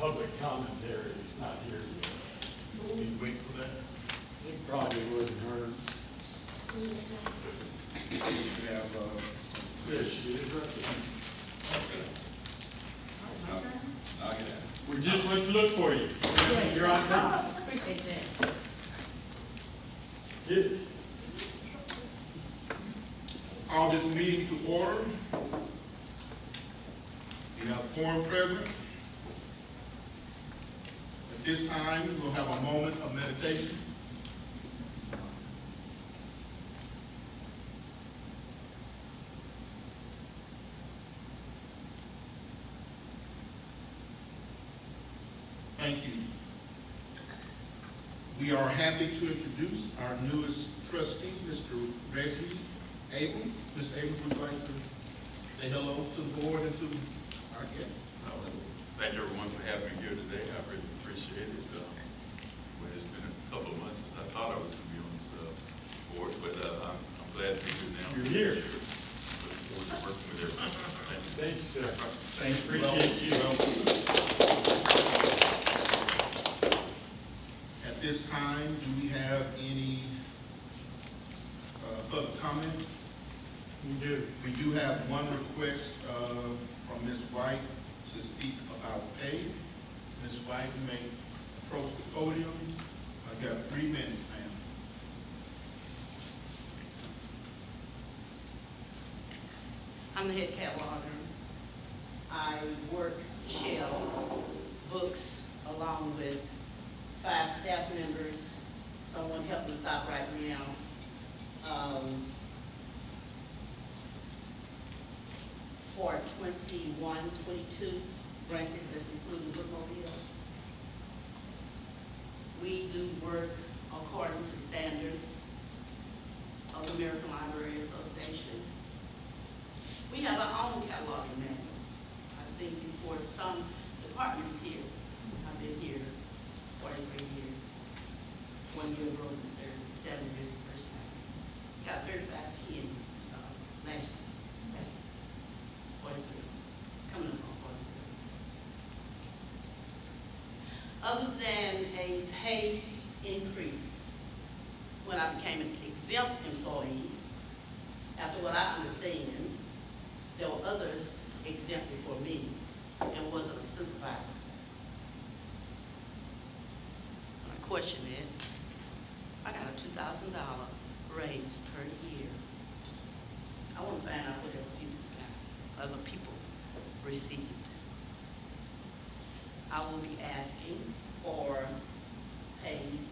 public commentary is not here yet. Can you wait for that? It probably wouldn't hurt. We have, Yes, she is right. We just went to look for you. You're on time. Appreciate that. Yeah. call this meeting to order. We have quorum present. At this time, we'll have a moment of meditation. Thank you. We are happy to introduce our newest trustee, Mr. Reggie Abel. Mr. Abel, would you like to say hello to the board and to our guests? Thank everyone for having me here today. I really appreciate it. Well, it's been a couple of months since I thought I was going to be on this board, but I'm glad to be here now. You're here. Looking forward to working with everyone. Thank you. Thank you, sir. Appreciate you. At this time, do we have any public comment? You do. We do have one request from Ms. White to speak about pay. Ms. White, you may approach the podium. You have 3 minutes, ma'am. I'm the head cataloger. I work shelf books along with 5 staff members, someone helping us out right now. For 21, 22 branches, that's including Brookmobile. We do work according to standards of the American Library Association. We have our own cataloging manual. I think before some departments here, I've been here 43 years. 1 year enrolled in service, 7 years the first time. Got 35 in last year. 43, coming up on 43. Other than a pay increase, when I became an exempt employee, after what I understand, there were others exempt before me and wasn't a supervisor. When I question it, I got a $2,000 raise per year. I want to find out what other people received. I will be asking for pays.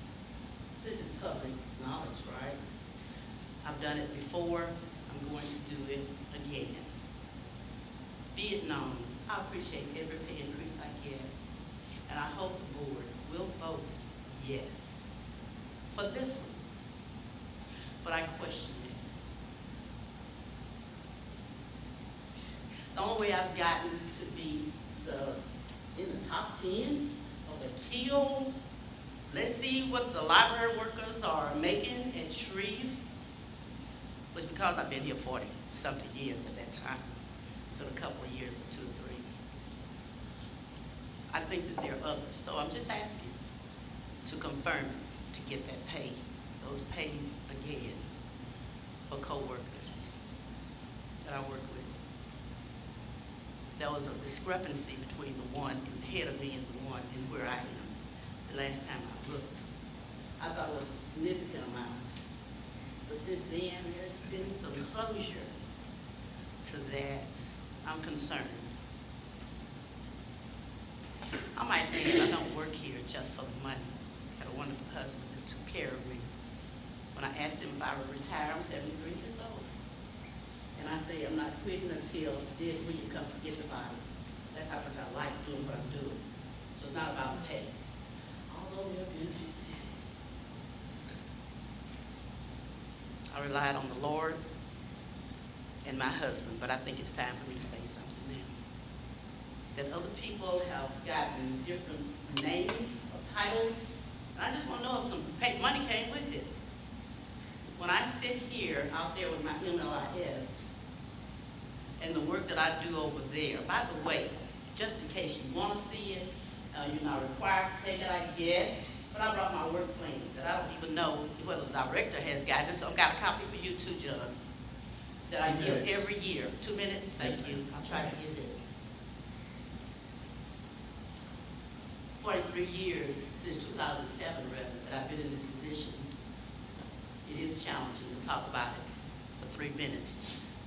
This is public knowledge, right? I've done it before. I'm going to do it again. Be it known, I appreciate every pay increase I get, and I hope the board will vote yes for this one. But I question it. The only way I've gotten to be in the top 10 of the Teal, let's see what the library workers are making at Shreve, was because I've been here 40-something years at that time. Been a couple of years, or 2 or 3. I think that there are others, so I'm just asking to confirm it, to get that pay, those pays again for co-workers that I work with. There was a discrepancy between the one ahead of me and the one and where I am. The last time I looked, I thought it was a significant amount. But since then, there's been some closure to that. I'm concerned. I might think I don't work here just for the money. I had a wonderful husband that took care of me. When I asked him if I would retire, I'm 73 years old. And I say, I'm not quitting until this week comes to get the body. That's how much I like doing what I'm doing. So it's not about pay. Although there are benefits. I relied on the Lord and my husband, but I think it's time for me to say something now. That other people have gotten different names or titles, and I just want to know if money came with it. When I sit here out there with my MLIS, and the work that I do over there. By the way, just in case you want to see it, You're not required to take it, I guess, but I brought my work plan that I don't even know whether the director has gotten it, so I've got a copy for you too, John, that I 2 give minutes. every year. 2 minutes? Thank you. I'll try to give it. 43 years, since 2007, rather, that I've been in this position. It is challenging to talk about it for 3 minutes.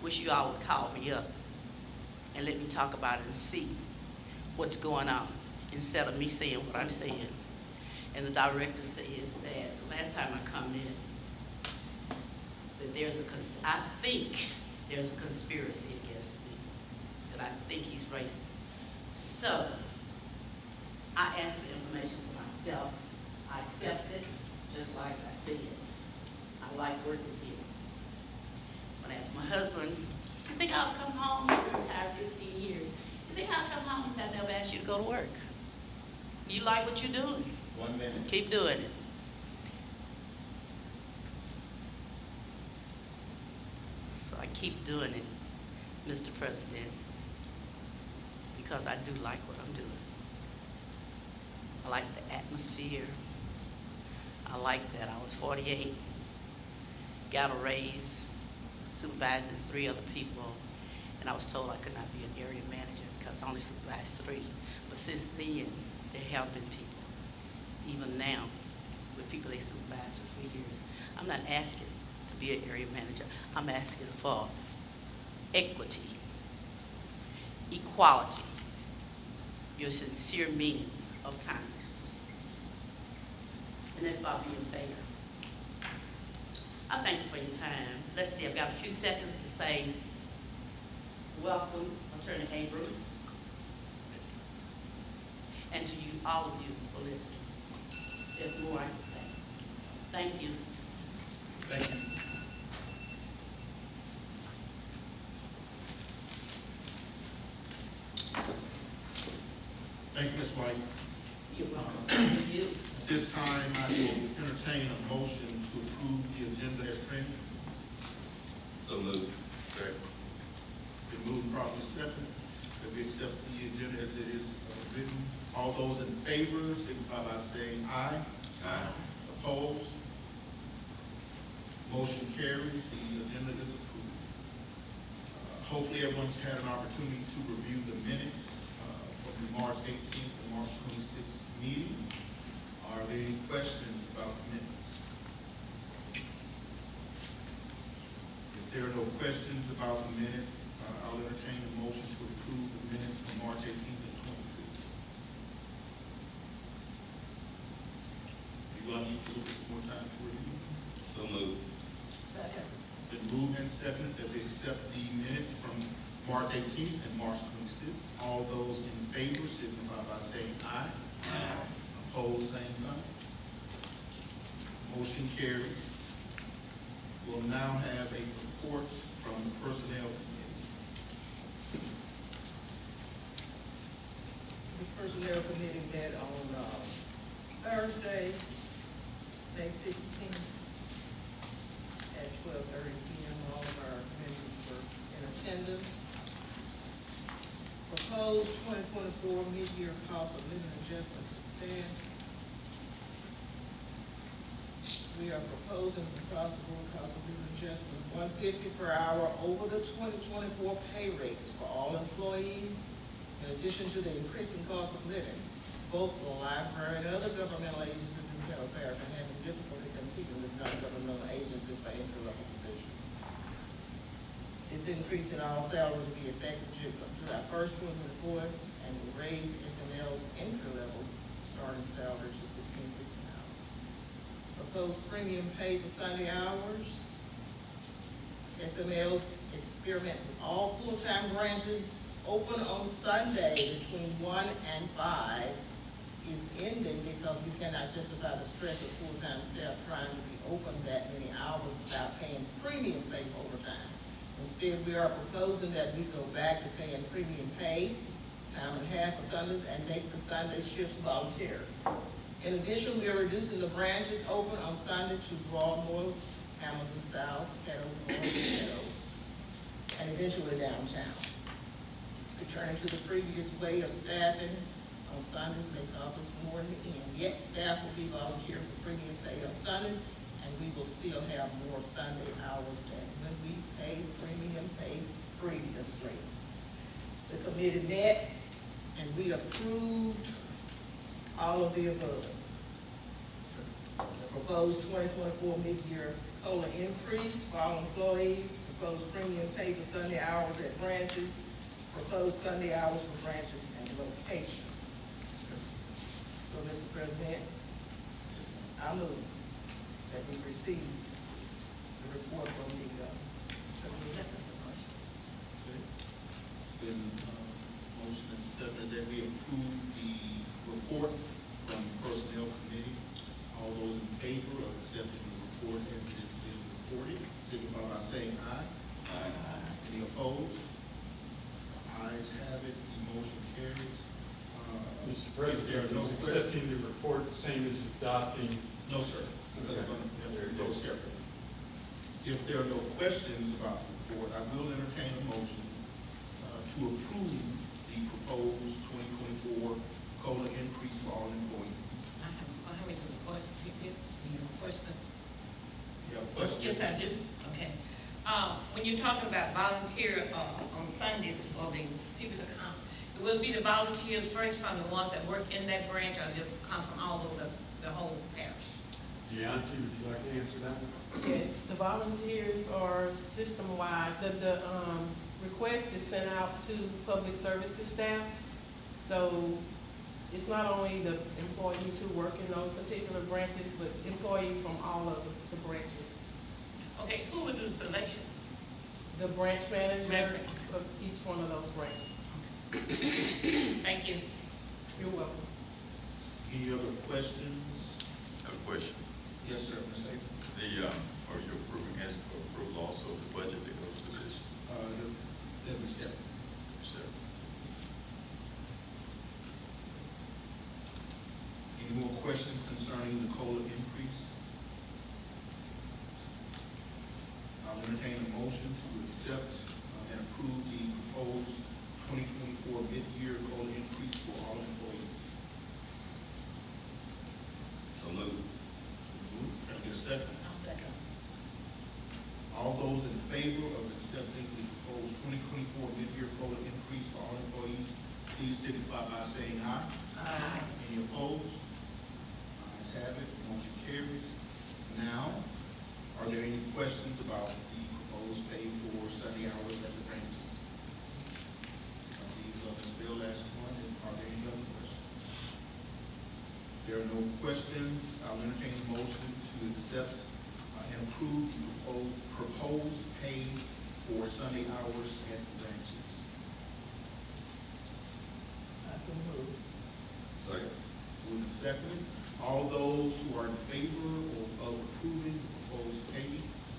Wish you all would call me up and let me talk about it and see what's going on, instead of me saying what I'm saying. And the director says that the last time I come in, that I think there's a conspiracy against me, that I think he's racist. So, I asked for information for myself. I accept it, just like I said. I like working here. When I asked my husband, you think I'll come home? You're retired 15 years. You think I'll come home? He said, I never asked you to go to work. You like what you're doing? 1 minute. Keep doing it. So I keep doing it, Mr. President, because I do like what I'm doing. I like the atmosphere. I like that I was 48, got a raise, supervising 3 other people, and I was told I could not be an area manager because I only supervised 3. But since then, there have been people, even now, with people they supervised for 3 years. I'm not asking to be an area manager. I'm asking for equity, equality, your sincere meaning of kindness. And that's about being fair. I thank you for your time. Let's see, I've got a few seconds to say welcome, Attorney Abrams, and to you, all of you, for listening. There's more I can say. Thank you. Thank you. Thank you, Ms. White. You're welcome. Thank you. At this time, I will entertain a motion to approve the agenda as printed. So moved. Second. Been moved properly second, that we accept the agenda as it is written. All those in favor signify by saying aye. Aye. Opposed? Motion carries. The agenda is approved. Hopefully everyone's had an opportunity to review the minutes from the March 18th and March 26th meeting. Are there any questions about the minutes? If there are no questions about the minutes, I'll entertain a motion to approve the minutes from March 18th and 26th. You're going to need to look at more time to review. So moved. Second. Been moved and seconded that we accept the minutes from March 18th and March 26th. All those in favor signify by saying aye. Aye. Opposed, same sign. Motion carries. We'll now have a report from the Personnel Committee. The Personnel Committee met on Thursday, May 16th at 12:30 p.m. All of our members were in attendance. Proposed 2024 mid-year cost of living adjustment for staff. We are proposing the cost of living adjustment of $150 per hour over the 2024 pay rates for all employees. In addition to the increasing cost of living, both the library and other governmental agencies in Carroll Parish are having difficulty competing with non-governmental agencies for entry-level positions. This increase in all salaries will be effective July 1st, 2024, and will raise SML's entry-level starting salary to $16.50 an hour. Proposed premium pay for Sunday hours. SML's experiment with all full-time branches open on Sunday between 1 and 5 is ending because we cannot justify the stress of full-time staff trying to be open that many hours without paying premium pay for overtime. Instead, we are proposing that we go back to paying premium pay, time and a half for Sundays, and make the Sunday shifts voluntary. In addition, we are reducing the branches open on Sunday to Broadmoor, Hamilton South, Caddo North, Caddo, and eventually downtown. Returning to the previous way of staffing, on Sundays may cost us more in the end. Yet staff will be volunteering for premium pay on Sundays, and we will still have more Sunday hours than when we paid premium pay previously. The committee met and we approved all of the above. The proposed 2024 mid-year COLA increase for all employees, proposed premium pay for Sunday hours at branches, proposed Sunday hours for branches and locations. So, Mr. President, I move that we receive the report from the, Second the motion. Okay. Been, motion and second that we approve the report from the Personnel Committee. All those in favor of accepting the report as it has been reported, signify by saying aye. Aye. Any opposed? Ayes have it, the motion carries. Mr. If there are President, no is questions. accepting the report the same as adopting? No, sir. Because I'm going to go separately. If there are no questions about the report, I will entertain a motion to approve the proposed 2024 COLA increase for all employees. I have a question. You have a question? You have a question? Yes, I do. Okay. When you're talking about volunteer on Sundays for the people to come, it will be the volunteers first from the ones that work in that branch, or they'll come from all over the whole parish? Deonte, would you like to answer that one? Yes, the volunteers are system-wide. The request is sent out to public services staff. So it's not only the employees who work in those particular branches, but employees from all of the branches. Okay, who would do the selection? The branch manager Manager, of each one of those branches. Thank you. You're welcome. Any other questions? I have a question. Yes, sir, Ms. April. Are you approving, asking for approval also of the budget that goes with this? Let me separate. Any more questions concerning the COLA increase? I'll entertain a motion to accept and approve the proposed 2024 mid-year COLA increase for all employees. So moved. Can I get a second? I'll second. All those in favor of accepting the proposed 2024 mid-year COLA increase for all employees, please signify by saying aye. Aye. Any opposed? Ayes have it, motion carries. Now, are there any questions about the proposed pay for Sunday hours at the branches? Ms. Bill asked one, and are there any other questions? There are no questions. I'll entertain a motion to accept and approve the proposed pay for Sunday hours at the branches. that's a move. Second. Moving second. All those who are in favor of approving the proposed pay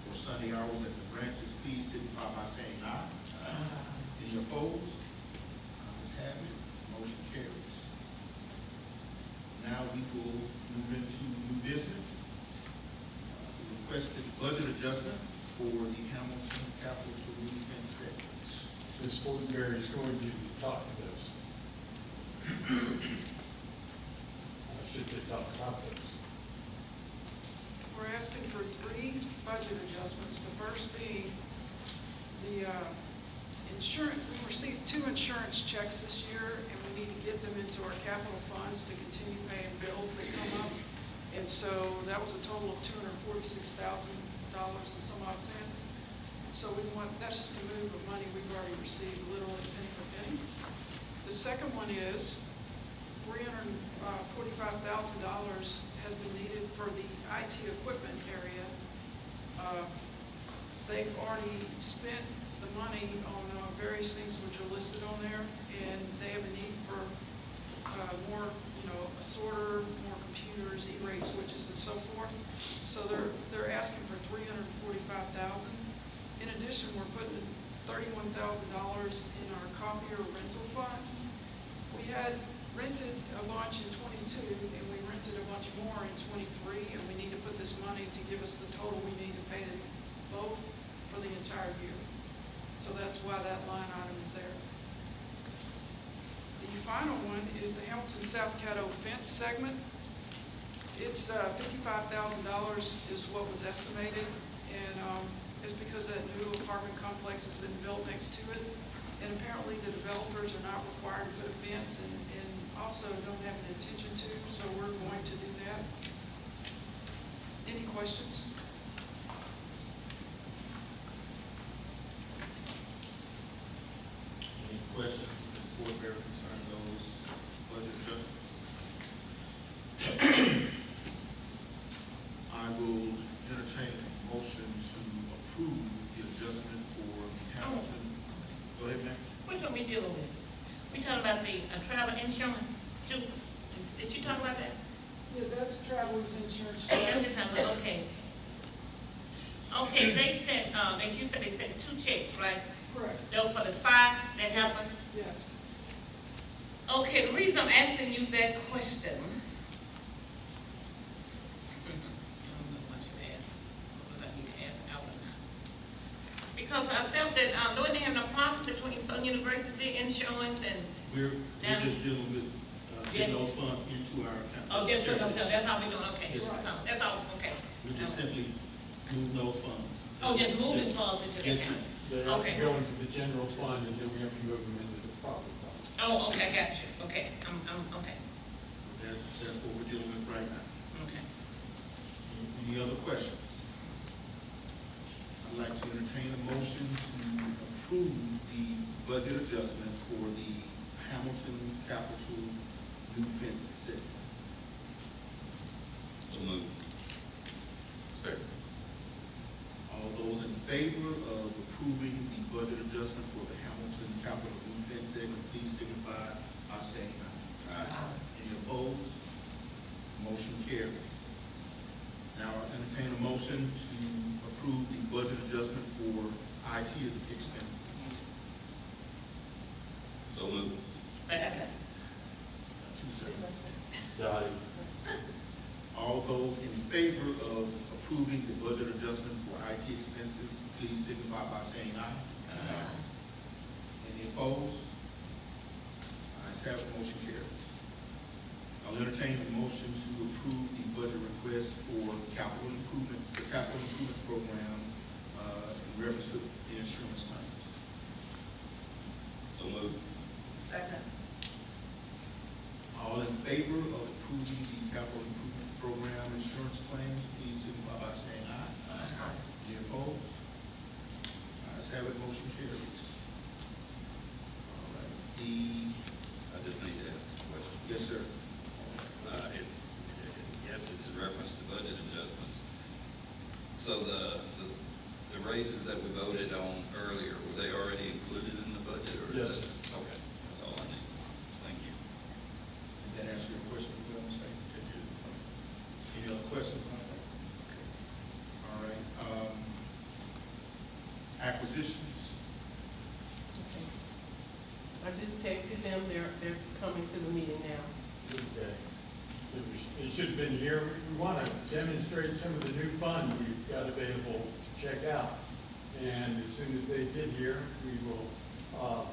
for Sunday hours at the branches, please signify by saying aye. Any opposed? Ayes have it, motion carries. Now we will move into new business. The requested budget adjustment for the Hamilton Capital to Defense segment. Ms. Fortenberry is going to talk to this. I should say talk about this. We're asking for 3 budget adjustments. The first being the insurance. We received 2 insurance checks this year, and we need to get them into our capital funds to continue paying bills that come up. And so that was a total of $246,000 and some odd cents. So that's just a move of money we've already received, literally penny for penny. The second one is $345,000 has been needed for the IT equipment area. They've already spent the money on various things which are listed on there, and they have a need for more, a sorter, more computers, E-rate switches, and so forth. So they're asking for $345,000. In addition, we're putting $31,000 in our copier rental fund. We had rented a bunch in '22, and we rented a bunch more in '23, and we need to put this money to give us the total we need to pay them both for the entire year. So that's why that line item is there. The the final one is the Hamilton South Caddo fence segment. It's $55,000 is what was estimated, and it's because that new apartment complex has been built next to it. And apparently the developers are not required to put a fence and also don't have an intention to, so we're going to do that. Any questions? Any questions, Ms. Ford Bear, concerning those budget adjustments? I will entertain a motion to approve the adjustment for the Hamilton. Go ahead, ma'am. Which one we dealing with? We talking about the travel insurance too? Did you talk about that? Yeah, that's traveler's insurance. Okay. Okay, they sent, and you said they sent 2 checks, right? Correct, Those for the fire that happened? yes. Okay, the reason I'm asking you that question. I don't know what I should ask, what I need to ask out or not. Because I felt that, don't they have no problem between Southern University insurance and, We're Now- just dealing with, getting those funds into our account. oh, just put them, that's how we doing, okay. Yes, ma'am. That's all, okay. We're just simply moving those funds. Oh, just moving funds into the Yes, account. ma'am. They have Okay. to go into the general fund, and then we have to move them into the property fund. Oh, okay, I got you, okay, okay, That's what we're dealing with right now. okay. Any other questions? I'd like to entertain a motion to approve the budget adjustment for the Hamilton Capital new fence set. So moved. Second. All those in favor of approving the budget adjustment for the Hamilton Capital new fence segment, please signify by saying aye. Any opposed? Motion carries. Now I entertain a motion to approve the budget adjustment for IT expenses. So moved. Second. 2 seconds. Dottie. All those in favor of approving the budget adjustment for IT expenses, please signify by saying aye. Any opposed? Ayes have it, motion carries. I'll entertain a motion to approve the budget request for capital improvement, the capital improvement program, in reference to the insurance claims. So moved. Second. All in favor of approving the capital improvement program insurance claims, please signify by saying aye. Any opposed? Ayes have it, motion carries. All right, I just need to ask a question. yes, sir. Yes, it's in reference to budget adjustments. So the raises that we voted on earlier, were they already included in the budget, or? Yes, is that- Okay, that's all I need. Thank you. Did that answer your question, Mr. Any other questions about that? Okay. All right, acquisitions. I just texted them, they're coming to the meeting now. Okay. It should have been here. We want to demonstrate some of the new fund we've got available to check out. And as soon as they get here, we will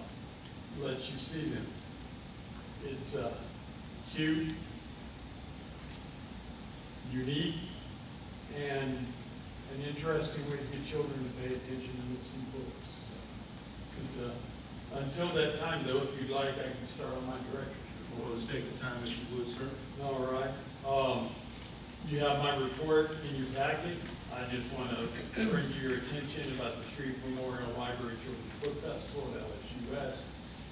let you see them. It's cute, unique, and an interesting way to get children to pay attention and listen to books. It's, until that time, though, if you'd like, I can start on my director's For report. the sake of time, if you would, sir. All right. You have my report in your packet. I just want to bring to your attention about the Shreve Memorial Library Children's Book Festival at LSUS.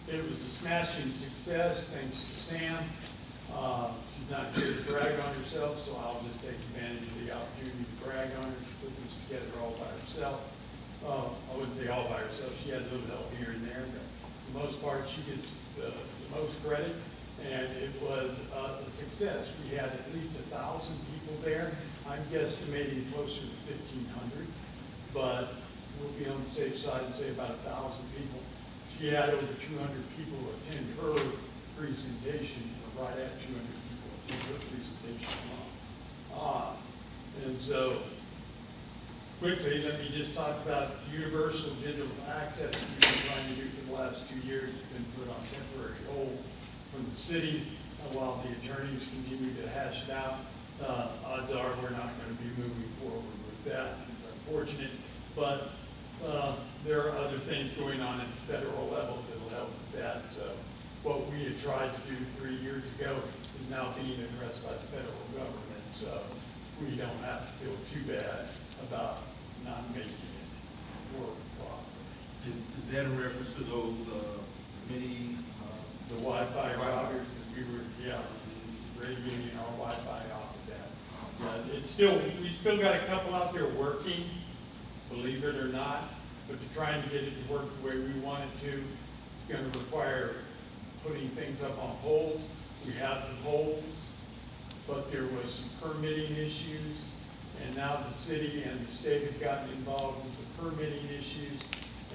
It was a smashing success, thanks to Sam. She's not here to brag on herself, so I'll just take advantage of the opportunity to brag on her. She put this together all by herself. I wouldn't say all by herself. She had a little help here and there, but for the most part, she gets the most credit. And it was a success. We had at least 1,000 people there. I'm guesstimating closer to 1,500, but we'll be on the safe side and say about 1,000 people. She had over 200 people attend her presentation, or right at 200 people attend her presentation. And so, quickly, let me just talk about universal digital access that we've been trying to do for the last 2 years. It's been put on temporary hold. from the city. While the attorneys continue to hash it out, odds are we're not going to be moving forward with that. It's unfortunate, but there are other things going on at the federal level that will help with that. So what we had tried to do 3 years ago is now being addressed by the federal government. So we don't have to feel too bad about not making it work properly. Is that in reference to those, many, The Wi-Fi routers, we were, radiating our Wi-Fi off of that. It's still, we still got a couple out there working, believe it or not, but to trying to get it to work the way we want it to, it's gonna require putting things up on poles. We have the poles, but there was some permitting issues, and now the city and the state have gotten involved with the permitting issues,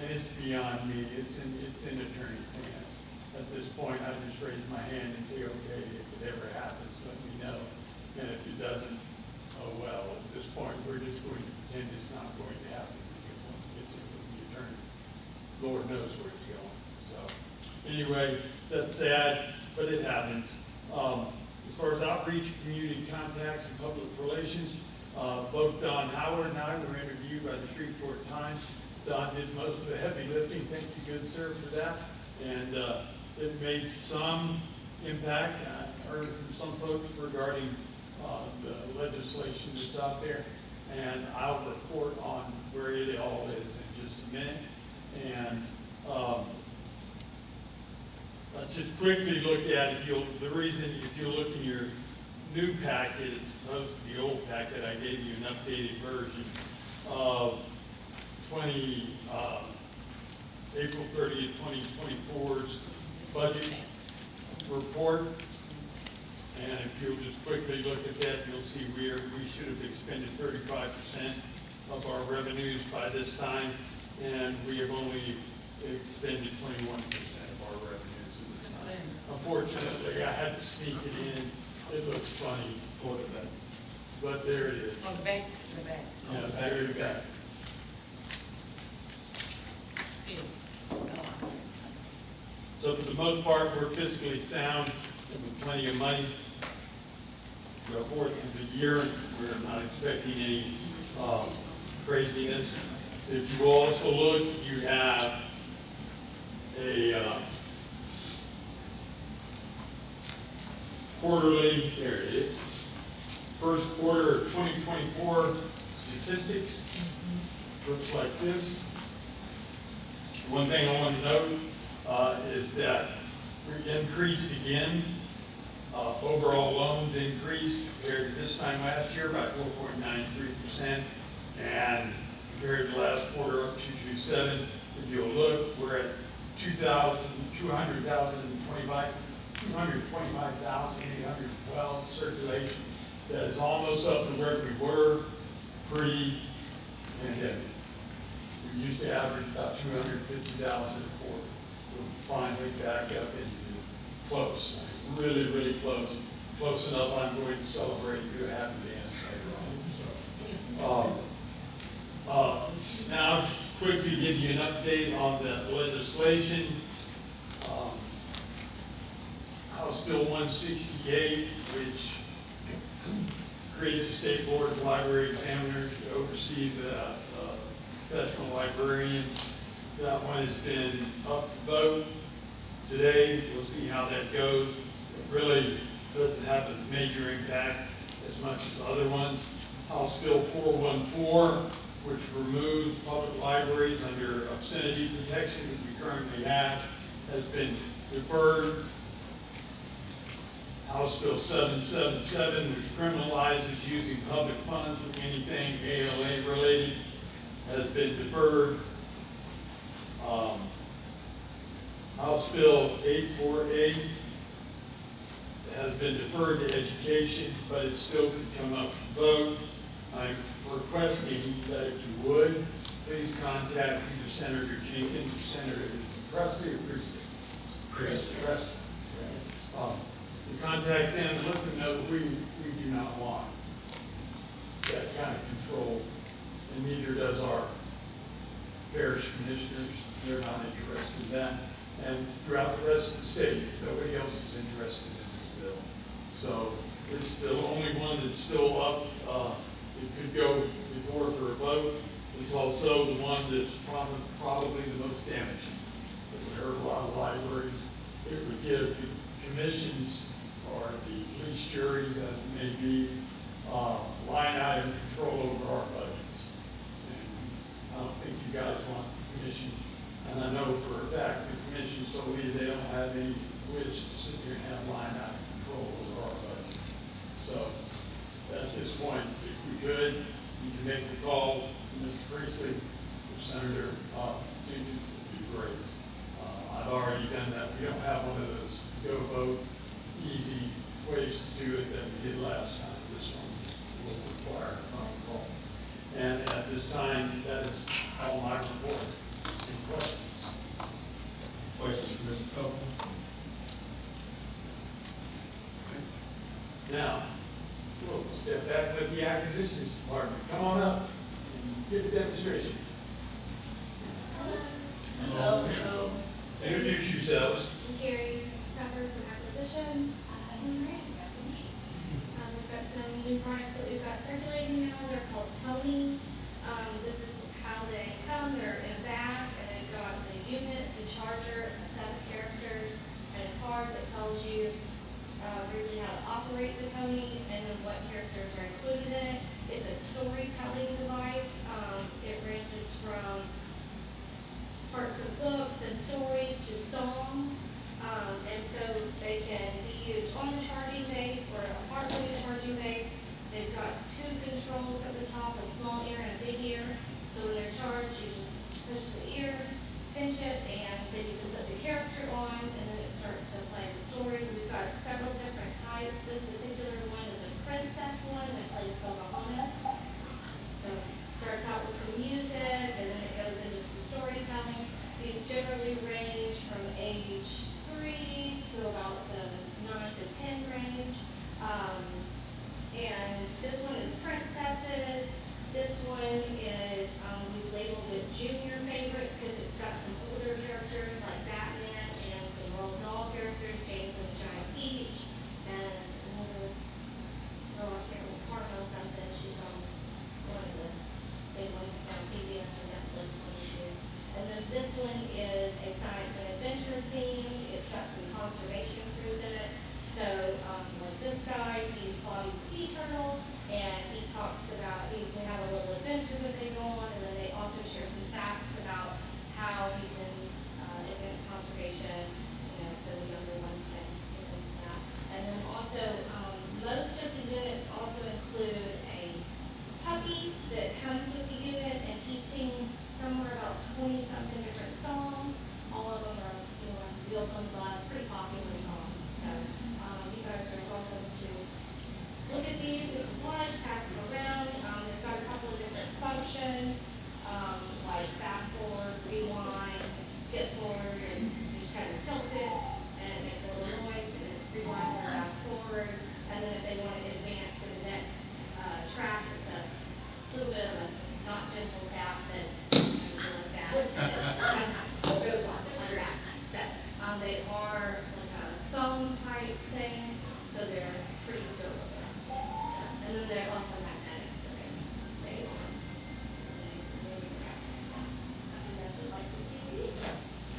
and it's beyond me, it's in attorney's hands. At this point, I just raise my hand and say, okay, if it ever happens, let me know. And if it doesn't, oh well, at this point, we're just going to pretend it's not going to happen, because once it gets in with the attorney, Lord knows where it's going. So, anyway, that's sad, but it happens. As far as outreach, community contacts, and public relations, both Don Howard and I were interviewed by the Shreveport Times. Don did most of the heavy lifting, thank you, good sir, for that. And it made some impact. I heard from some folks regarding the legislation that's out there, and I'll report on where it all is in just a minute. And let's just quickly look at, if you look in your new packet, as opposed to the old packet, I gave you an updated version of April 30th, 2024's budget report. And if you'll just quickly look at that, you'll see we should have expended 35% of our revenues by this time, and we have only expended 21% of our revenues at this time. Unfortunately, I had to sneak it in. It looks funny, but there it is. On the back, Yeah, there you go. So for the most part, we're fiscally sound and with plenty of money. Go forward through the year, we're not expecting any craziness. If you also look, you have a quarterly, there it is, first quarter of 2024 statistics. Looks like this. One thing I want to note is that we increased again. Overall loans increased compared to this time last year by 4.93%, and compared to last quarter up 2.27. If you'll look, we're at 225,812 circulation. That is almost up to where we were pre-pandemic. We used to average about 250,000 a quarter. We're finally back up into close, really, really close. Close enough, I'm going to celebrate and do a happy dance later on. So, now, just quickly give you an update on the legislation. House Bill 168, which creates a state board of library examiners to oversee the professional librarian. That one has been up for vote today. We'll see how that goes. It really doesn't have a major impact as much as other ones. House Bill 414, which removes public libraries under obscenity protection that we currently have, has been deferred. House Bill 777, which criminalizes using public funds for anything ALA related, has been deferred. House Bill 848 has been deferred to education, but it still could come up for vote. I'm requesting that if you would, please contact either Senator Jenkins or Senator Presley or Presley. To contact them and let them know that we do not want that kind of control, and neither does our parish commissioners. They're not interested in that. And throughout the rest of the state, nobody else is interested in this bill. So it's the only one that's still up. It could go before for a vote. It's also the one that's probably the most damaging. It would hurt a lot of libraries. It would give the commissions or the police juries, as it may be, line item control over our budgets. And I don't think you guys want the commission, and I know for a fact the commission told me they don't have any wish to sit here and have line item control over our budgets. So at this point, if we could, you can make the call to Mr. Priestley or Senator Jenkins, would be great. I've already done that. We don't have one of those go vote, easy ways to do it that we did last time. This one will require a phone call. And at this time, that is all my report. Any questions? Questions for Mr. Copeland? Now, we'll step back with the acquisitions department. Come on up and give the demonstration. Hello. Introduce yourselves. I'm Carrie Stuffer from Acquisitions. And Rand, we've got some new products that we've got circulating now. They're called Tonys. This is how they come. They're in a bag, and they've got the unit, the charger, a set of characters, and a card that tells you really how to operate the Tonys and then what characters are included in it. It's a storytelling device. It ranges from parts of books and stories to songs. And so they can be used on the charging base or apart from the charging base. They've got two controls at the top, a small ear and a big ear. So when they're charged, you just push the ear, pinch it, and then you can put the character on, and then it starts to play the story. We've got several different types. This particular one is a princess one that plays Pocahontas. So it starts out with some music, and then it goes into some storytelling. These generally range from age 3 to about the 9 to 10 range. And this one is princesses. This one is, we've labeled it junior favorites because it's got some older characters like Batman and some Roald Dahl characters, James and the Giant Peach, and another, oh, I can't remember, Carmel something. She's on one of the big ones from PBS or Netflix one too. And then this one is a science and adventure theme. It's got some conservation crews in it. So, like this guy, he's Bobby the Sea Turtle, and he talks about, they have a little adventure that they go on, and then they also share some facts about how you can advance conservation, so the younger ones can get into that. And then also, most of the units also include a puppy that comes with the unit, and he sings somewhere about 20-something different songs. All of them are, Wheels on the Bus, pretty popular songs. So you guys are welcome to look at these if you want, pass them around. They've got a couple of different functions, like fast forward, rewind, skip forward, and you just kind of tilt it, and it makes a little noise, and it rewinds or fast forwards. And then if they want to advance to the next track, it's a little bit of a not gentle tap, but like that. It goes on track. So they are like a phone type thing, so they're pretty durable. So, and then they're also magnetic, so they stay on. So you guys would like to see these?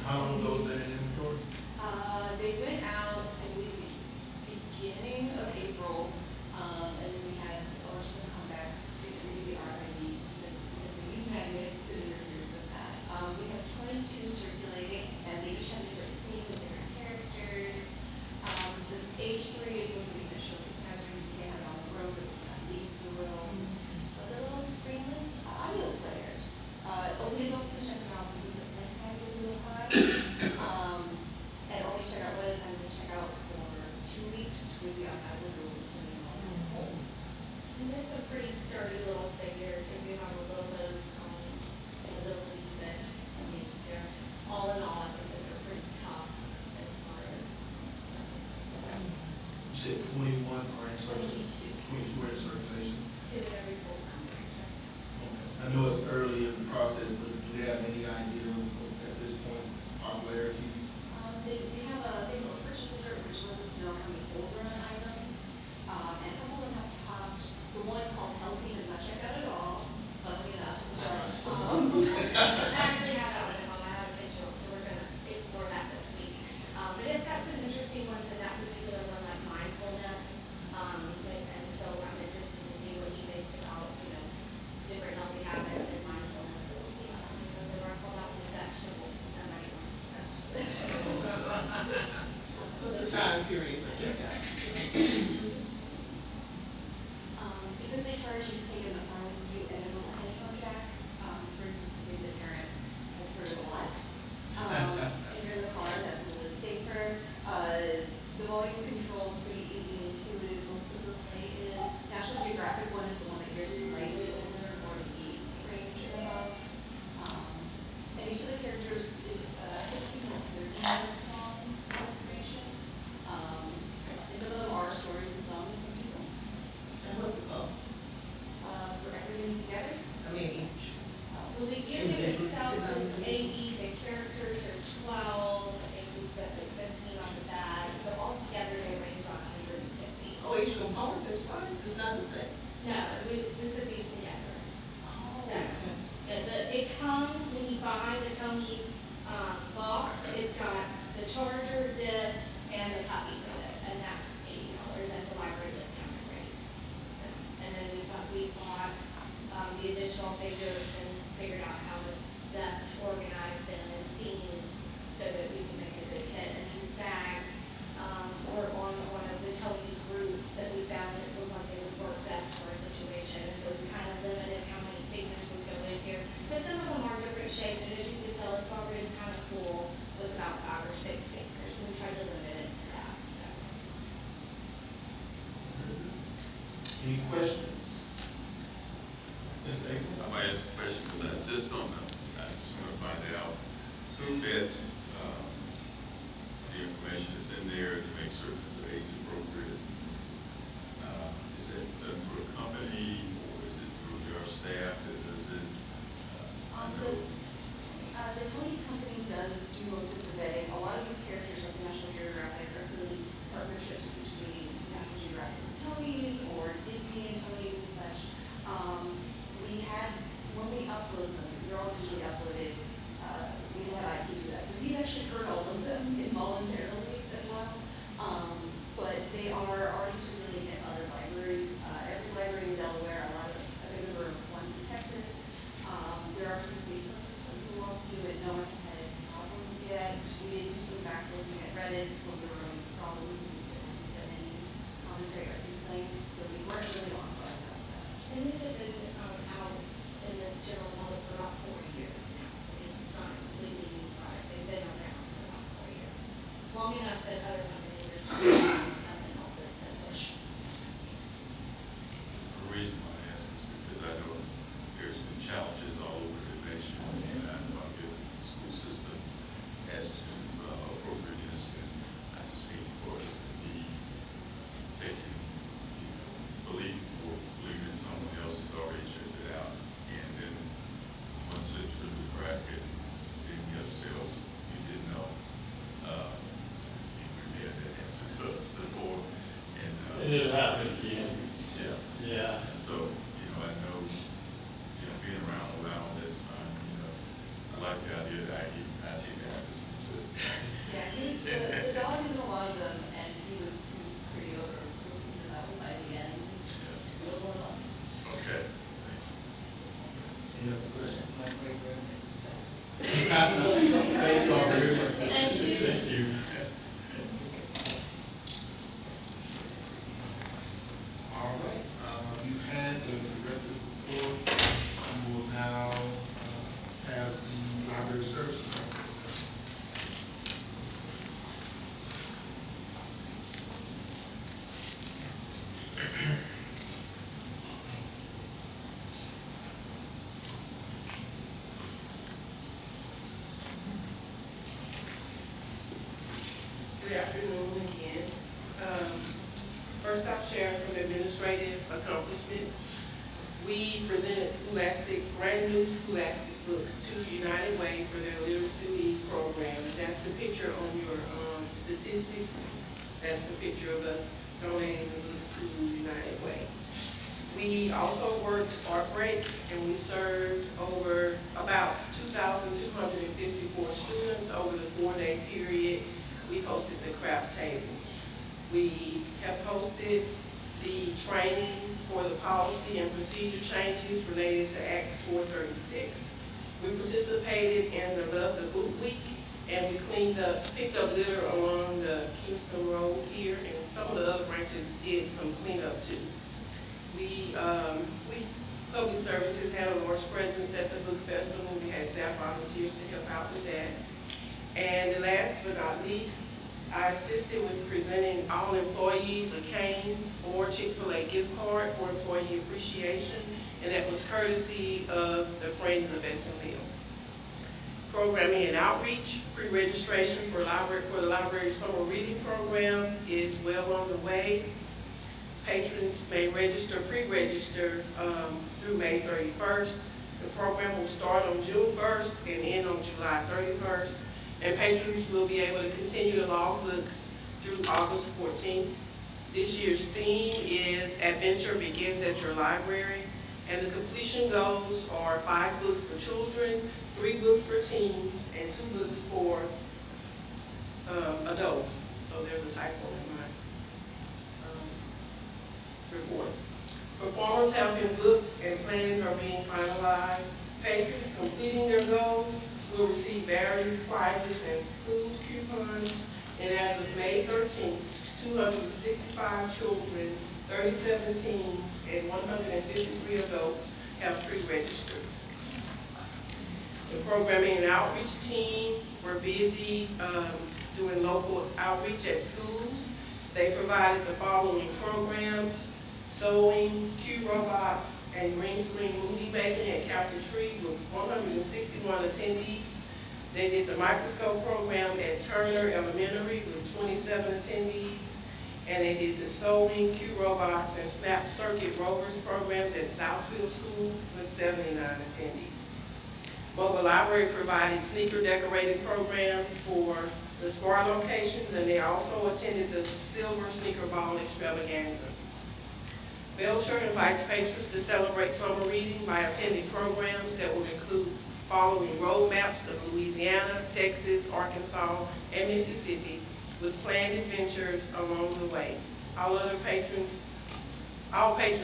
How long ago was that in inventory? They went out, I believe, beginning of April, and then we had, Orange going to come back, redo the RFIDs, because these magnets interferes with that. We have 22 circulating, and they each have different themes with different characters. The age 3 is supposed to be the children, as we can have on the road, leave the room. But the little screenless audio players, only adults can check them out because the price tag is a little high. And only check out what is time to check out for 2 weeks with the iPad rules, assuming all is whole. And there's some pretty sturdy little figures. They do have a little bit of ability, but I mean, they're all in all, I think that they're pretty tough as far as. You said 21 are in circulation? 22 are in circulation. Two every full time picture. Okay. I know it's early in the process, but do you have any idea of, at this point, popularity? We have a thing called purchase alert, which lets us know how many holes are on items. And a couple of them have popped. The one called healthy has not checked out at all, funnily enough. So, I actually have that one at home. I have a 6-year-old, so we're gonna explore that this week. But it's got some interesting ones in that particular one, like mindfulness. And so I'm interested to see what he thinks about, different healthy habits and mindfulness. So we'll see how that one goes. And we're called out with vegetables. Somebody wants vegetables. What's the time period for checkout? Because they charge you to take in the phone, you edit a headphone jack. For instance, if the parent has heard a lot. If you're in the car, that's a little bit safer. The volume control is pretty easy and intuitive. Most of the play is, National Geographic one is the one that you're slightly older or the range and above. And each of the characters is 15 or 30 minutes long information. And some of them are stories and songs and people. And what's the cost? For everything together. I mean, each. Well, the unit itself is 80, the characters are 12, I think we spent like 15 on the bag, so altogether they range around 150. Oh, each component is price, it's not the same. No, we put these together. Oh, So, it comes, when you buy the Tony's, box, it's got the charger, disc, and the copy with it, and that's $80 at the library discount rate. So, and then we bought, the additional figures and figured out how to best organize them in themes so that we can make a good hit. And these bags, were on one of the Tony's groups that we found that looked like they would work best for a situation. And so we kind of limited how many figures would go in here. Because some of them are different shape, and as you can tell, it's already kind of full with about 5 or 6 fingers. So we tried to limit it to that, so. Any questions? Mr. Davis? I might ask a question, because I just want to find out who vets the information that's in there to make sure it's age appropriate. Is it done through a company, or is it through your staff that does it? I know. The Tony's company does do most of the vetting. A lot of these characters, like National Geographic, are really partnerships between National Geographic and Tony's, or Disney and Tony's and such. We had, when we upload them, because they're all digitally uploaded, we had IT do that. So he's actually heard all of them involuntarily as well. But they are already circulating at other libraries. Every library in Delaware, a good number of ones in Texas. There are some Facebook groups that we belong to, and no one has had any problems yet. We did do some back looking at Reddit when there were any problems, and we didn't get any commentary or complaints, so we weren't really on guard about that. And these have been, out in the general public for about 4 years now, so this is not a completely new product. They've been around for about 4 years. Long enough that other companies are starting to find something else that's simplish. The reason why I ask is because I know there's been challenges all over the nation, and I know the school system as to appropriateness, and I just hate for us to be taking, believing someone else has already checked it out, and then one slips through the crack, and then the other say, oh, you didn't know. We had that happen to us before, and It happened again. yeah. Yeah. And so, I know, being around a while, that's fine, I like the idea that I take that as good. Yeah, the dog is in a lot of them, and he was pretty over listening to that one by the end. It was one of us. Okay, thanks. Any other questions? Thank you all very much. Thank you. Thank you. All right, you've had the director's report. We will now have the library services. Good afternoon again. First, I'll share some administrative accomplishments. We presented brand new scholastic books to United Way for their Literacy League program. That's the picture on your statistics. That's the picture of us donating the books to United Way. We also worked our break, and we served over about 2,254 students over the 4-day period. We hosted the craft tables. We have hosted the training for the policy and procedure changes related to Act 436. We participated in the Love the Boot Week, and we picked up litter along the Kingston Road here, and some of the other branches did some cleanup too. Public Services had a large presence at the book festival. We had staff volunteers to help out with that. And last but not least, I assisted with presenting all employees a Cane's or Chick-fil-A gift card for employee appreciation, and that was courtesy of the Friends of SML. Programming and outreach, pre-registration for the library summer reading program is well on the way. Patrons may pre-register through May 31st. The program will start on June 1st and end on July 31st. And patrons will be able to continue to log books through August 14th. This year's theme is Adventure Begins at Your Library, and the completion goals are 5 books for children, 3 books for teens, and 2 books for adults. So there's a typo in my report. Performers have been booked and plans are being finalized. Patrons completing their goals will receive various prizes and food coupons. And as of May 13th, 265 children, 37 teens, and 153 adults have pre-registered. The programming and outreach team were busy doing local outreach at schools. They provided the following programs: sewing, Q robots, and green screen movie making at Captain Shreve with 161 attendees. They did the microscope program at Turner Elementary with 27 attendees. And they did the sewing, Q robots, and snap circuit rovers programs at Southfield School with 79 attendees. Mobile Library provided sneaker decorating programs for the SPAR locations, and they also attended the Silver Sneaker Ball Extravaganza. Belcher invites patrons to celebrate summer reading by attending programs that will include following roadmaps of Louisiana, Texas, Arkansas, and Mississippi, with planned adventures along the way. All patrons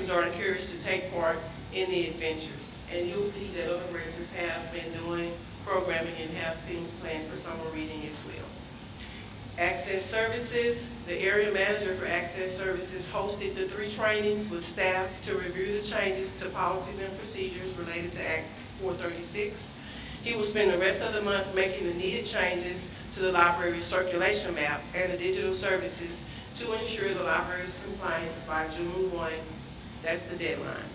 are encouraged to take part in the adventures. And you'll see that other branches have been doing programming and have things planned for summer reading as well. Access Services, the area manager for Access Services hosted the 3 trainings with staff to review the changes to policies and procedures related to Act 436. He will spend the rest of the month making the needed changes to the library's circulation map and the digital services to ensure the library's compliance by June 1. That's the deadline.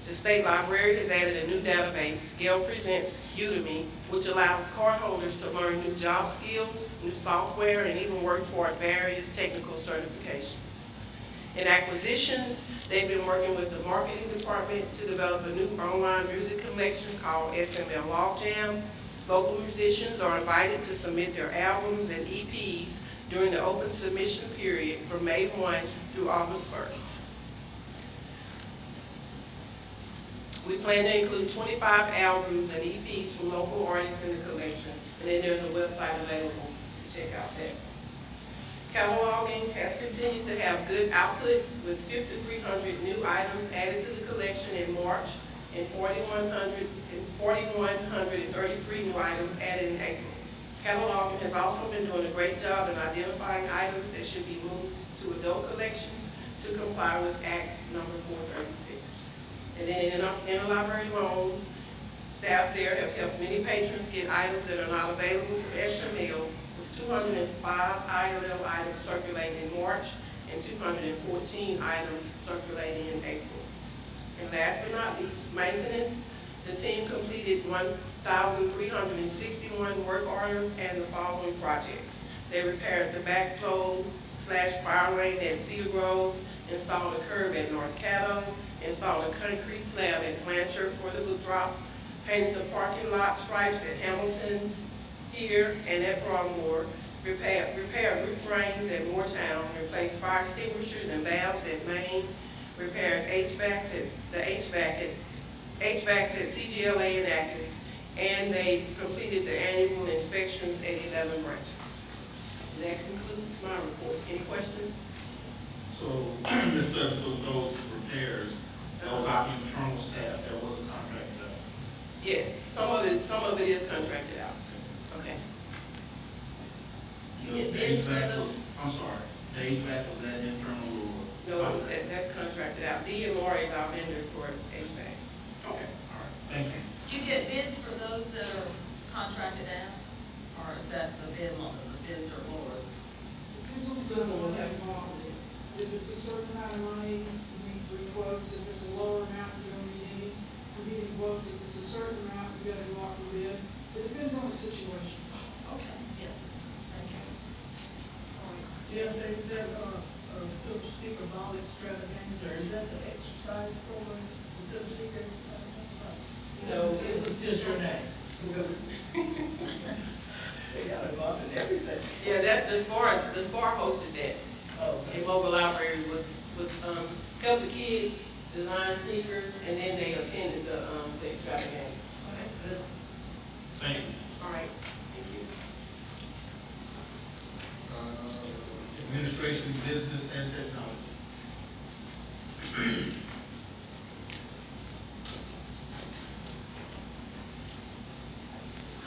The State Library has added a new database, Gale Presents Udemy, which allows cardholders to learn new job skills, new software, and even work toward various technical certifications. In acquisitions, they've been working with the marketing department to develop a new online music collection called SML Logjam. Local musicians are invited to submit their albums and EPs during the open submission period from May 1 through August 1st. We plan to include 25 albums and EPs from local artists in the collection, and then there's a website available to check out that. Cataloging has continued to have good output, with 5,300 new items added to the collection in March and 4,133 new items added in April. Cataloging has also been doing a great job in identifying items that should be moved to adult collections to comply with Act number 436. And then in interlibrary loans, staff there have helped many patrons get items that are not available from SML, with 205 ILL items circulating in March and 214 items circulating in April. And last but not least, maintenance. The team completed 1,361 work orders and the following projects. They repaired the backflow fire lane at Cedar Grove, installed a curb at North Caddo, installed a concrete slab at Blanchard for the book drop, painted the parking lot stripes at Hamilton here and at Broadmoor, repaired roof rings at Moortown, replaced fire extinguishers and valves at Maine, repaired HVACs at CGLA and Atkins, and they've completed the annual inspections at 11 branches. And that concludes my report. Any questions? So, Ms. Sutton, so those repairs, those are internal staff, that wasn't contracted out? Yes, some of it is contracted out. Okay. You get bids for HVAC those? was- I'm sorry, the HVAC was that internal or? No, contract? that's contracted out. DMR is our vendor for HVACs. Okay, all right, thank you. Do you get bids for those that are contracted out? Or is that the bid level, the bids are lower? If it's a certain amount of money, you need 3 quotes. If it's a lower amount, you don't need any competing quotes. If it's a certain amount, you gotta go out for bid. It depends on the situation. Okay, yes, thank you. All right. Yes, is that, still speaker ball extravaganza, or is that the exercise program, the still speaker exercise? No, it was Just your name. They got involved in everything. Yeah, the SPAR hosted that. Oh, A mobile library was helped the kids design sneakers, and then they attended the extravaganza. oh, that's good. Thank you. All right, thank you. Administration, business, and technology.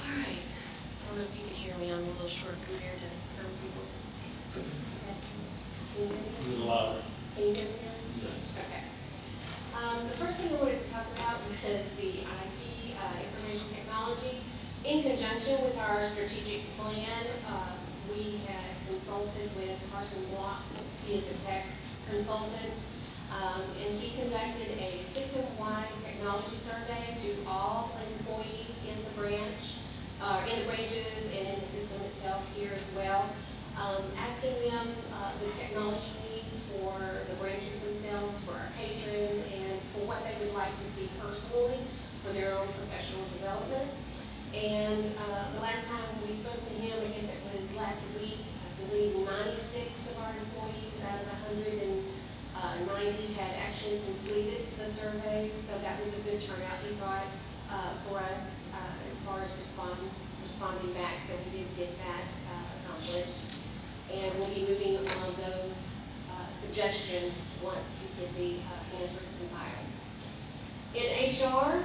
All right. I don't know if you can hear me, I'm a little short compared to some people. With a lot of. Can you hear me now? Yes. Okay. The first thing I wanted to talk about was the IT, information technology. In conjunction with our strategic plan, we had consulted with Carson Block. He is a tech consultant. And he conducted a system-wide technology survey to all employees in the branch, in the branches and in the system itself here as well. Asking them the technology needs for the branches themselves, for our patrons, and for what they would like to see personally for their own professional development. And the last time we spoke to him, I guess it was last week, I believe 96 of our employees out of 190 had actually completed the survey, so that was a good turnout, he thought, for us as far as responding back, so we did get that accomplished. And we'll be moving on those suggestions once we get the answers compiled. In HR,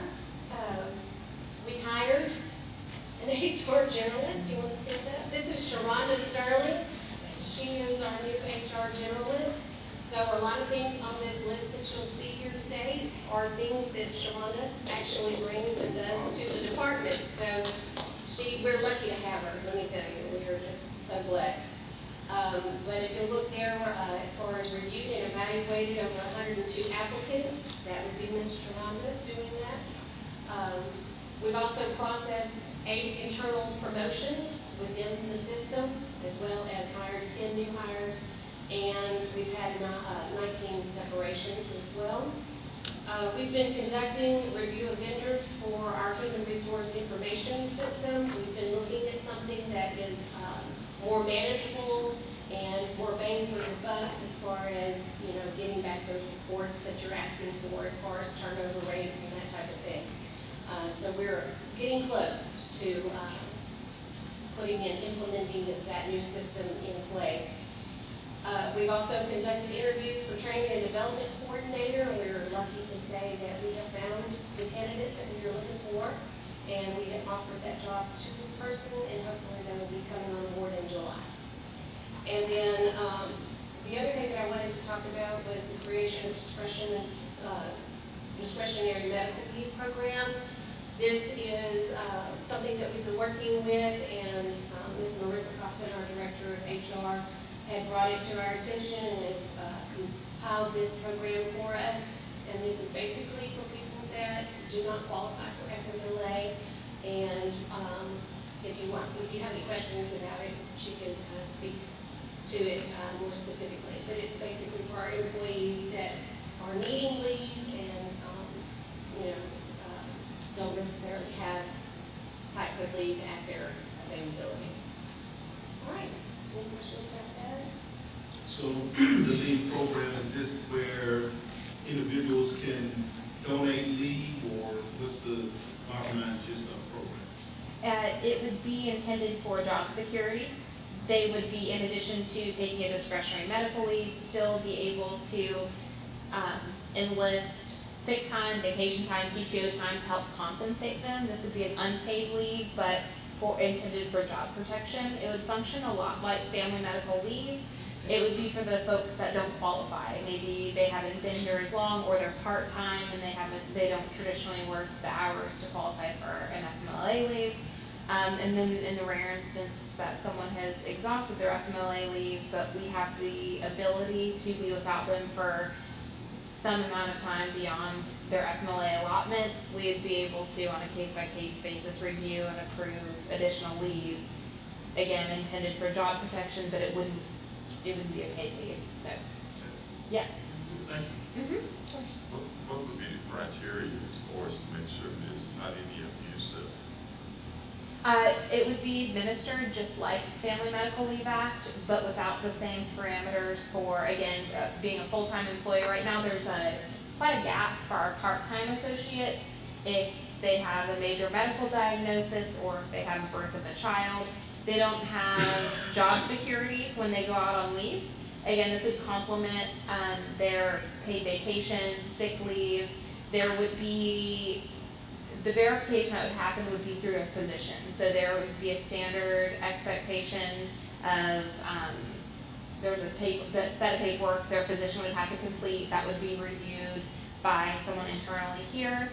we hired an HR generalist. Do you want to stand up? This is Sharonda Sterling. She is our new HR generalist. So a lot of things on this list that you'll see here today are things that Sharonda actually brings and does to the department. So we're lucky to have her, let me tell you. We are just so blessed. But if you look there, as far as reviewed and evaluated over 102 applicants, that would be Ms. Sharonda doing that. We've also processed 8 internal promotions within the system, as well as hired 10 new hires, and we've had 19 separations as well. We've been conducting review of vendors for our human resource information system. We've been looking at something that is more manageable and more bang for your buck as far as, getting back those reports that you're asking for as far as turnover rates and that type of thing. So we're getting close to implementing that new system in place. We've also conducted interviews for training and development coordinator, and we're lucky to say that we have found the candidate that we are looking for, and we have offered that job to this person, and hopefully they will be coming on board in July. And then the other thing that I wanted to talk about was the creation of discretionary medical leave program. This is something that we've been working with, and Ms. Marissa Kaufman, our director of HR, had brought it to our attention and has compiled this program for us. And this is basically for people that do not qualify for FMLA. And if you have any questions about it, she can speak to it more specifically. But it's basically for our employees that are needing leave and, don't necessarily have types of leave at their availability. All right, any questions about that? So the leave program, is this where individuals can donate leave, or what's the bottom line gist of the program? It would be intended for job security. They would be, in addition to taking a discretionary medical leave, still be able to enlist sick time, vacation time, PTO time to help compensate them. This would be an unpaid leave, but intended for job protection. It would function a lot like family medical leave. It would be for the folks that don't qualify. Maybe they haven't been here as long, or they're part-time and they don't traditionally work the hours to qualify for an FMLA leave. And then in the rare instance that someone has exhausted their FMLA leave, but we have the ability to be without them for some amount of time beyond their FMLA allotment, we would be able to, on a case-by-case basis, review and approve additional leave. Again, intended for job protection, but it wouldn't be a paid leave, so, yeah. Thank you. Of course. What would be the criteria as far as to make sure there's not any abuse of? It would be administered just like Family Medical Leave Act, but without the same parameters for, again, being a full-time employee. Right now, there's quite a gap for our part-time associates. If they have a major medical diagnosis or if they have a birth of a child, they don't have job security when they go out on leave. Again, this would complement their paid vacation, sick leave. There would be, the verification that would happen would be through a physician. So there would be a standard expectation of, there's a set of paperwork their physician would have to complete that would be reviewed by someone internally here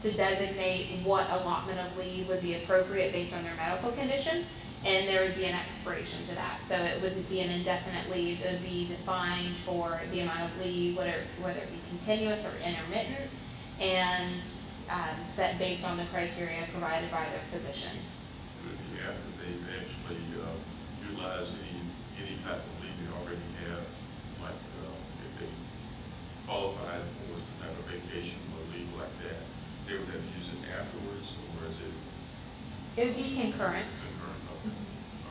to designate what allotment of leave would be appropriate based on their medical condition. And there would be an expiration to that. So it wouldn't be an indefinite leave. It would be defined for the amount of leave, whether it be continuous or intermittent, and set based on the criteria provided by their physician. Would it be after they've actually utilized any type of leave they already have, like if they qualified for some type of vacation or leave like that, they would have to use it afterwards, or is it It would be concurrent. concurrent? Okay. All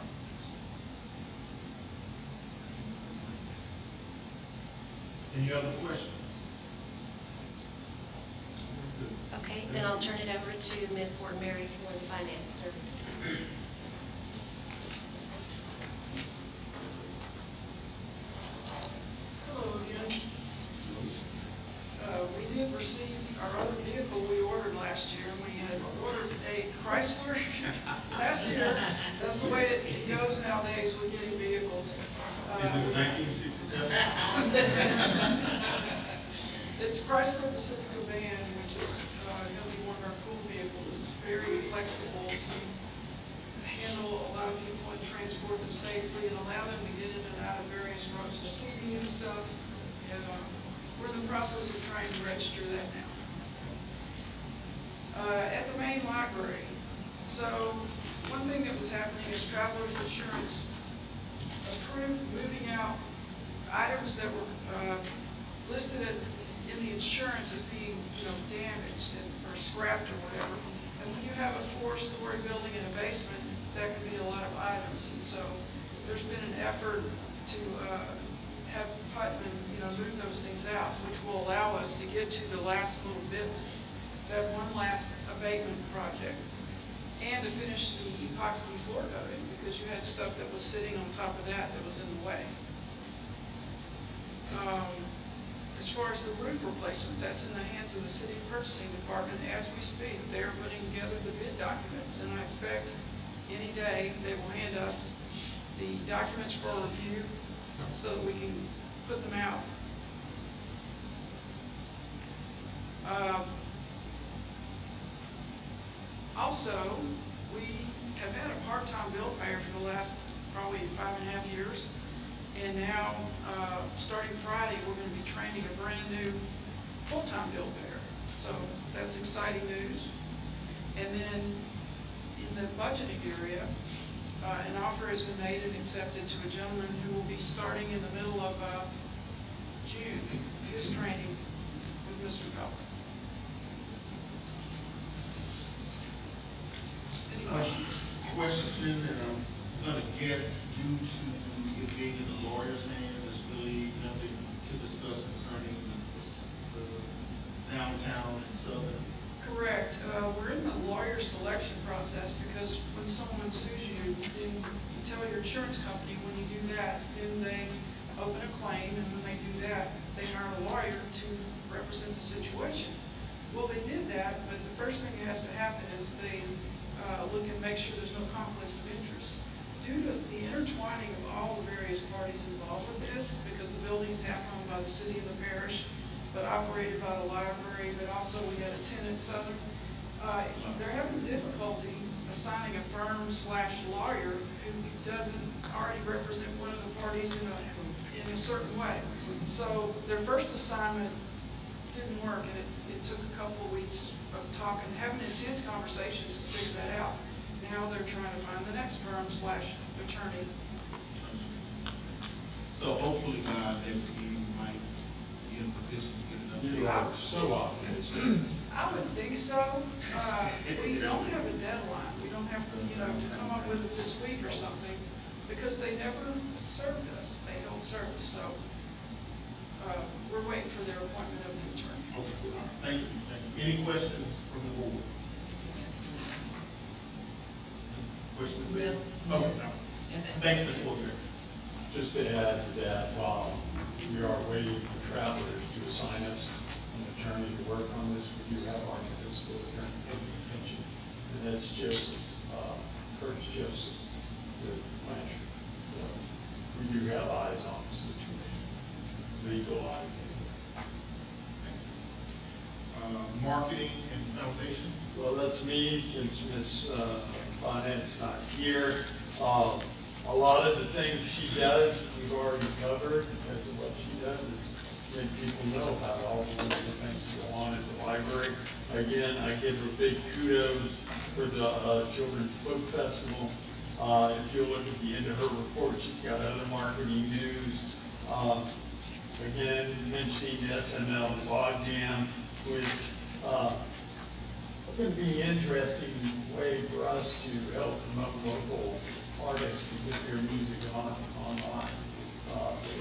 right. Any other questions? Okay, then I'll turn it over to Ms. Ward Mary for the Finance Services. Hello again. We did receive our other vehicle we ordered last year. We had ordered a Chrysler last year. That's the way it goes nowadays with getting vehicles. Is it a 1967? It's Chrysler Pacifica van, which is going to be one of our pool vehicles. It's very flexible to handle a lot of people and transport them safely and allow them to get in and out of various rows of seating and stuff. And we're in the process of trying to register that now. At the main library. So one thing that was happening is Travelers Insurance approved moving out items that were listed as in the insurance as being, damaged or scrapped or whatever. And when you have a 4-story building and a basement, that can be a lot of items. And so there's been an effort to have Putnam, move those things out, which will allow us to get to the last little bits, to have one last abatement project, and to finish the epoxy floor coating, because you had stuff that was sitting on top of that was in the way. As far as the roof replacement, that's in the hands of the city purchasing department as we speak. They're putting together the bid documents, and I expect any day they will hand us the documents for review so that we can put them out. Also, we have had a part-time bill payer for the last probably 5.5 years. And now, starting Friday, we're going to be training a brand new full-time bill payer. So that's exciting news. And then in the budgeting area, An offer has been made and accepted to a gentleman who will be starting in the middle of June, his training with Mr. Bell. Any questions? Question, and I'm gonna guess due to it being in the lawyer's hands, there's really nothing to discuss concerning the downtown and southern. Correct. We're in the lawyer selection process because when someone sues you, then you tell your insurance company when you do that, then they open a claim, and when they do that, they hire a lawyer to represent the situation. Well, they did that, but the first thing that has to happen is they look and make sure there's no conflicts of interest. Due to the intertwining of all the various parties involved with this, because the building's half owned by the city and the parish, but operated by the library, but also we had a tenant, Southern, they're having difficulty assigning a firm/lawyer who doesn't already represent one of the parties in a certain way. So their first assignment didn't work, and it took a couple of weeks of talking, having intense conversations to figure that out. Now they're trying to find the next firm/attorney. So hopefully by next meeting, we might be in a position to get an update. You are so optimistic. I would think so. We don't have a deadline. We don't have to come up with it this week or something, because they never served us. They don't serve us, so we're waiting for their appointment of the attorney. Okay, all right, thank you, thank you. Any questions from the board? Questions there? Yes. Okay, sorry. Thank you, Ms. Porter. Just to add to that, while we are waiting for travelers to assign us an attorney to work on this, we do have our municipal attorney paying attention, and that's Joseph, Curtis Joseph, the Blanchard. So we do have eyes on the situation, legal eyes. Marketing and foundation. Well, that's me, since Ms. Bonnet's not here. A lot of the things she does, we've already covered, because of what she does is make people know about all the wonderful things that go on at the library. Again, I give her big kudos for the Children's Book Festival. If you look at the end of her report, she's got other marketing news. Again, mentioning the SML Board Jam, which going to be an interesting way for us to help promote local artists to get their music online.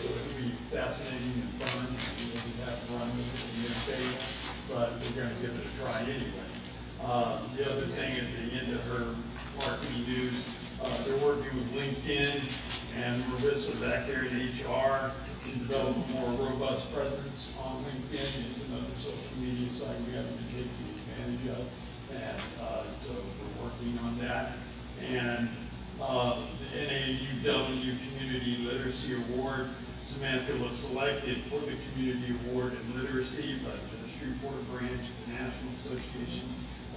It'll be fascinating and fun. We have to run with it and get paid, but we're going to give it a try anyway. The other thing at the end of her marketing news, they're working with LinkedIn and Marissa back there in HR to develop a more robust presence on LinkedIn. It's another social media site we have to take advantage of. And so we're working on that. And the NAUW Community Literacy Award, Samantha was selected for the Community Award in Literacy by the Shreveport branch of the National Association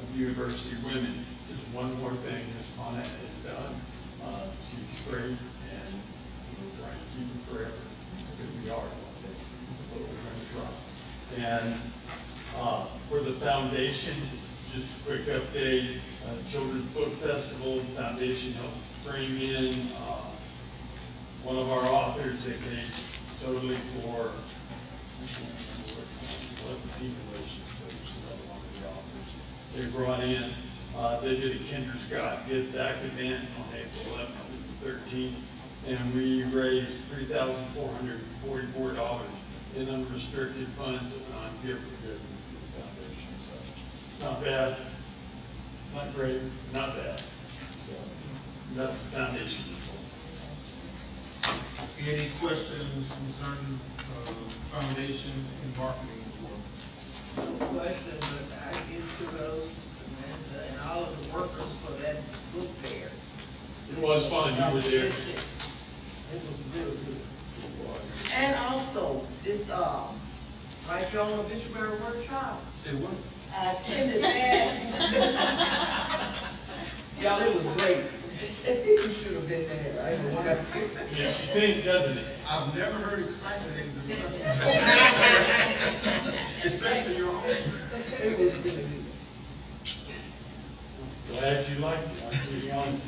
of University Women. Just one more thing Ms. Bonnet has done. She's great, and we'll try to keep her forever. Because we are one day, but we're going to try. And for the foundation, just a quick update, Children's Book Festival, Foundation helped bring in one of our authors that came totally for they brought in, they did a Kinder Scott Give Back event on April 11th and 13th, and we raised $3,444 in unrestricted funds on Gift for Good Foundation. So not bad, not great, not bad. So that's the foundation. Any questions concerning foundation and marketing report? No question, but I give kudos to Samantha and all of the workers for that book fair. It was fun, you were there. It was really good. And also, this, right here on the obituary workshop, Say what? I attended that. Y'all, it was great. You should have been there, right? Yes, you think, doesn't it? I've never heard excitement in discussion. Especially your own. It was really good. Glad you liked it. I'm pretty honest.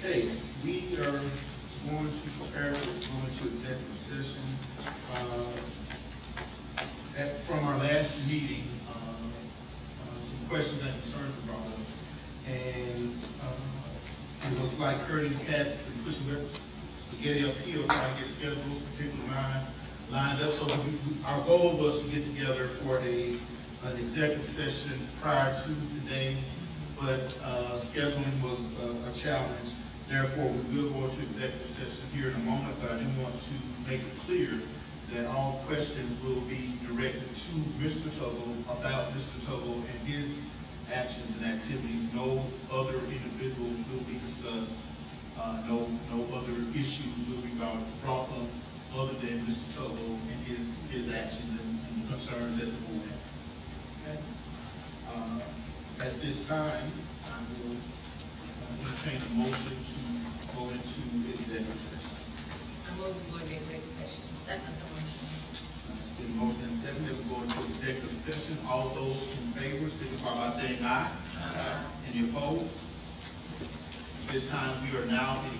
Okay, we are going to prepare to go into executive session. From our last meeting, some questions and concerns were brought up. And it was like herding cats and pushing spaghetti uphill trying to get schedules, particularly mine, lined up. So our goal was to get together for an executive session prior to today, but scheduling was a challenge. Therefore, we will go into executive session here in a moment, but I do want to make it clear that all questions will be directed to Mr. Tuggle about Mr. Tuggle and his actions and activities. No other individuals will be discussed. No other issues will be brought up other than Mr. Tuggle and his actions and the concerns that the board has. Okay? At this time, I will entertain a motion to go into executive session. I move to go into executive session. Second motion. Let's get a motion and second that we go into executive session. All those in favor signify by saying aye. Aye. Any opposed? At this time, we are now in